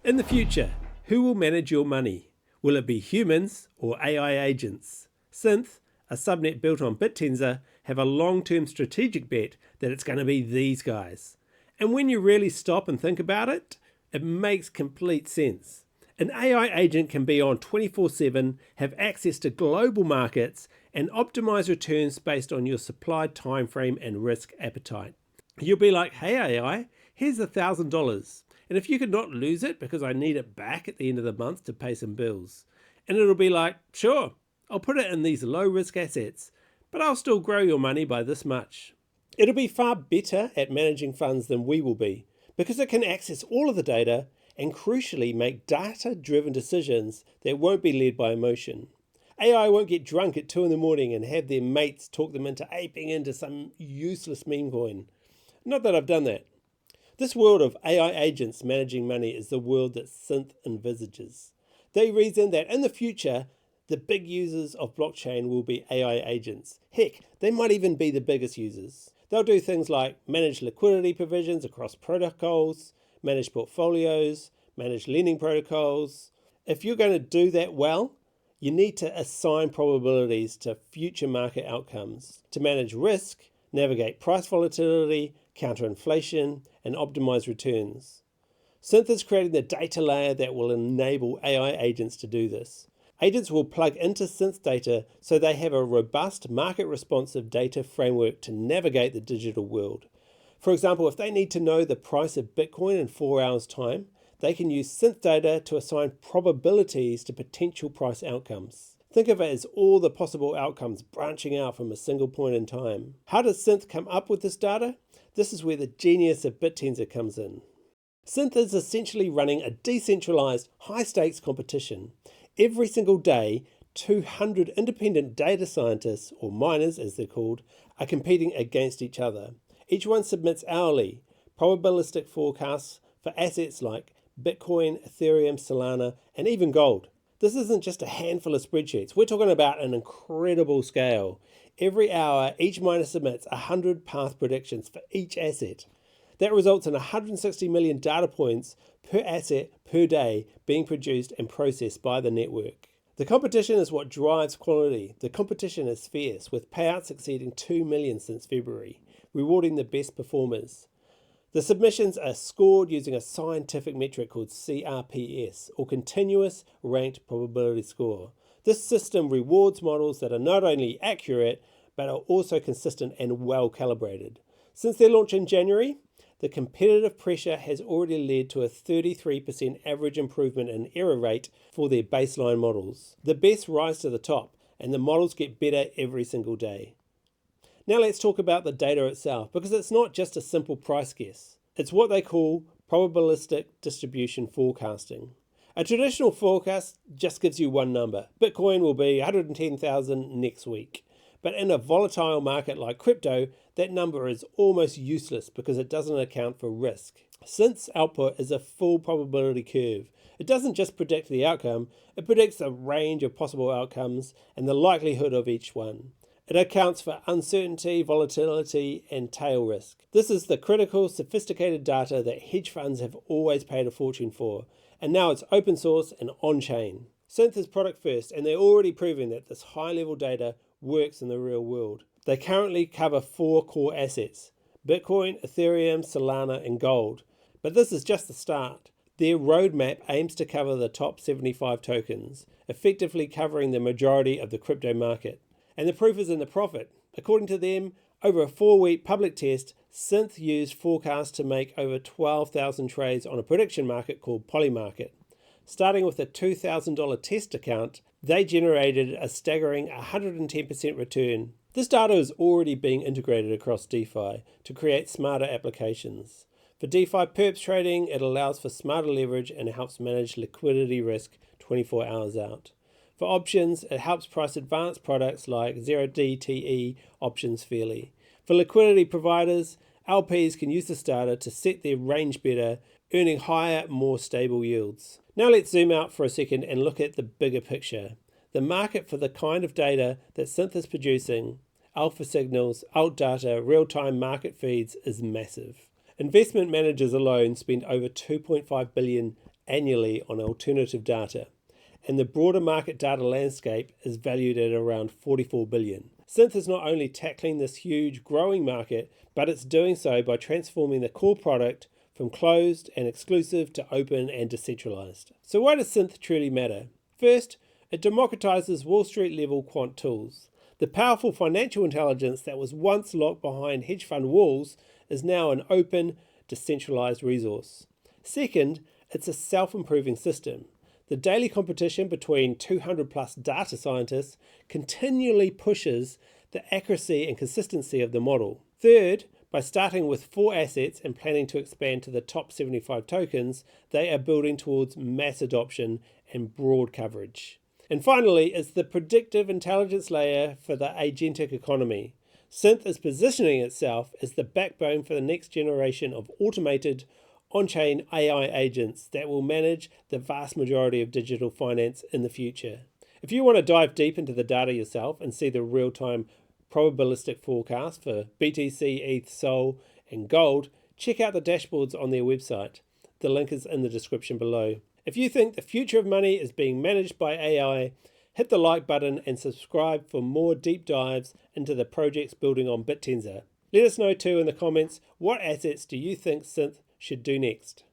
In the future, who will manage your money? Will it be humans or AI agents? Synth, a subnet built on Bittensor, have a long-term strategic bet that it's going to be these guys. And when you really stop and think about it, it makes complete sense. An AI agent can be on 24/7, have access to global markets, and optimize returns based on your supply timeframe and risk appetite. You'll be like, hey AI, here's $1,000. And if you could not lose it because I need it back at the end of the month to pay some bills. And it'll be like, sure, I'll put it in these low risk assets, but I'll still grow your money by this much. It'll be far better at managing funds than we will be because it can access all of the data and crucially make data-driven decisions that won't be led by emotion. AI won't get drunk at 2 a.m. and have their mates talk them into aping into some useless meme coin. Not that I've done that. This world of AI agents managing money is the world that Synth envisages. They reason that in the future, the big users of blockchain will be AI agents. Heck, they might even be the biggest users. They'll do things like manage liquidity provisions across protocols, manage portfolios, manage lending protocols. If you're going to do that well, you need to assign probabilities to future market outcomes to manage risk, navigate price volatility, counter inflation, and optimize returns. Synth is creating the data layer that will enable AI agents to do this. Agents will plug into Synth data so they have a robust market-responsive data framework to navigate the digital world. For example, if they need to know the price of Bitcoin in 4 hours' time, they can use Synth data to assign probabilities to potential price outcomes. Think of it as all the possible outcomes branching out from a single point in time. How does Synth come up with this data? This is where the genius of Bittensor comes in. Synth is essentially running a decentralized, high-stakes competition. Every single day, 200 independent data scientists, or miners as they're called, are competing against each other. Each one submits hourly probabilistic forecasts for assets like Bitcoin, Ethereum, Solana, and even gold. This isn't just a handful of spreadsheets. We're talking about an incredible scale. Every hour, each miner submits 100 path predictions for each asset. That results in 160 million data points per asset per day being produced and processed by the network. The competition is what drives quality. The competition is fierce, with payouts exceeding 2 million since February, rewarding the best performers. The submissions are scored using a scientific metric called CRPS, or Continuous Ranked Probability Score. This system rewards models that are not only accurate, but are also consistent and well calibrated. Since their launch in January, the competitive pressure has already led to a 33% average improvement in error rate for their baseline models. The best rise to the top, and the models get better every single day. Now let's talk about the data itself, because it's not just a simple price guess. It's what they call probabilistic distribution forecasting. A traditional forecast just gives you one number. Bitcoin will be 110,000 next week. But in a volatile market like crypto, that number is almost useless because it doesn't account for risk. Synth's output is a full probability curve. It doesn't just predict the outcome, it predicts a range of possible outcomes and the likelihood of each one. It accounts for uncertainty, volatility, and tail risk. This is the critical, sophisticated data that hedge funds have always paid a fortune for, and now it's open source and on-chain. Synth is product first, and they're already proving that this high-level data works in the real world. They currently cover 4 core assets: Bitcoin, Ethereum, Solana, and gold. But this is just the start. Their roadmap aims to cover the top 75 tokens, effectively covering the majority of the crypto market. And the proof is in the profit. According to them, over a 4-week public test, Synth used forecasts to make over 12,000 trades on a prediction market called Polymarket. Starting with a $2,000 test account, they generated a staggering 110% return. This data is already being integrated across DeFi to create smarter applications. For DeFi perps trading, it allows for smarter leverage and helps manage liquidity risk 24 hours out. For options, it helps price advanced products like 0DTE options fairly. For liquidity providers, LPs can use this data to set their range better, earning higher, more stable yields. Now let's zoom out for a second and look at the bigger picture. The market for the kind of data that Synth is producing, alpha signals, alt data, real-time market feeds, is massive. Investment managers alone spend over $2.5 billion annually on alternative data, and the broader market data landscape is valued at around 44 billion. Synth is not only tackling this huge growing market, but it's doing so by transforming the core product from closed and exclusive to open and decentralized. So why does Synth truly matter? First, it democratizes Wall Street level quant tools. The powerful financial intelligence that was once locked behind hedge fund walls is now an open, decentralized resource. Second, it's a self-improving system. The daily competition between 200 plus data scientists continually pushes the accuracy and consistency of the model. Third, by starting with 4 assets and planning to expand to the top 75 tokens, they are building towards mass adoption and broad coverage. And finally, it's the predictive intelligence layer for the agentic economy. Synth is positioning itself as the backbone for the next generation of automated on-chain AI agents that will manage the vast majority of digital finance in the future. If you want to dive deep into the data yourself and see the real-time probabilistic forecast for BTC, ETH, Sol, and Gold, check out the dashboards on their website. The link is in the description below. If you think the future of money is being managed by AI, hit the like button and subscribe for more deep dives into the projects building on Bittensor. Let us know too in the comments, what assets do you think Synth should do next?